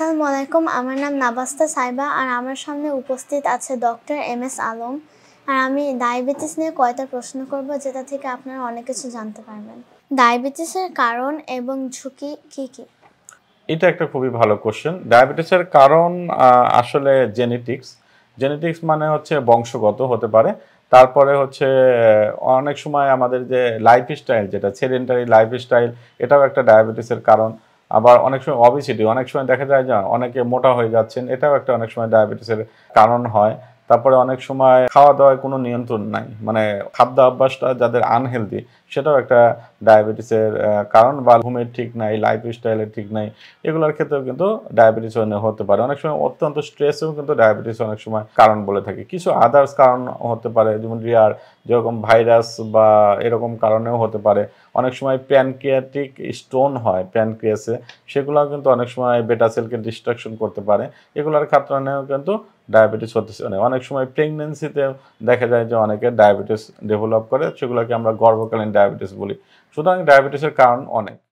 আসসালামু আলাইকুম, আমার নাম নাবাস্তা সাইবা আর আমার সামনে উপস্থিত আছে ডক্টর এম.এস. আলম। আর আমি ডায়াবেটিস নিয়ে কয়েকটা প্রশ্ন করব যেটা থেকে আপনারা অনেক কিছু জানতে পারবেন। ডায়াবেটিসের কারণ এবং ঝুঁকি কি কি? এটা একটা খুবই ভালো কোশ্চেন। ডায়াবেটিসের কারণ আসলে জেনেটিক্স। জেনেটিক্স মানে হচ্ছে বংশগত হতে পারে। তারপরে হচ্ছে অনেক সময় আমাদের যে লাইফস্টাইল যেটা সেডেন্টারি লাইফস্টাইল এটাও একটা ডায়াবেটিসের কারণ। আবার অনেক সময় অবেসিটি, অনেক সময় দেখা যায় যে অনেকে মোটা হয়ে যাচ্ছেন, এটাও একটা অনেক সময় ডায়াবেটিসের কারণ হয়। তারপরে অনেক সময় খাওয়া-দাওয়ায় কোনো নিয়ন্ত্রণ নাই। মানে খাদ্য অভ্যাসটা যাদের আনহেলথি সেটাও একটা ডায়াবেটিসের কারণ বা ঘুমের ঠিক নাই, লাইফস্টাইলের ঠিক নাই। এগুলোর ক্ষেত্রেও কিন্তু ডায়াবেটিস হতে পারে। অনেক সময় অত্যন্ত স্ট্রেসেও কিন্তু ডায়াবেটিস অনেক সময় কারণ বলে থাকি। কিছু আদার্স কারণ হতে পারে যেমন রিয়ার যেরকম ভাইরাস বা এরকম কারণেও হতে পারে। অনেক সময় প্যানক্রিয়াটিক স্টোন হয় প্যানক্রিয়াসে, সেগুলোও কিন্তু অনেক সময় বেটা সেলকে ডিস্ট্রাকশন করতে পারে। এগুলোর কারণেও কিন্তু ডায়াবেটিস হতেছে। অনেক সময় প্রেগন্যান্সিতে দেখা যায় যে অনেকে ডায়াবেটিস ডেভেলপ করে, সেগুলোকে আমরা গর্ভকালীন ডায়াবেটিস বলি। সুতরাং ডায়াবেটিসের কারণ অনেক।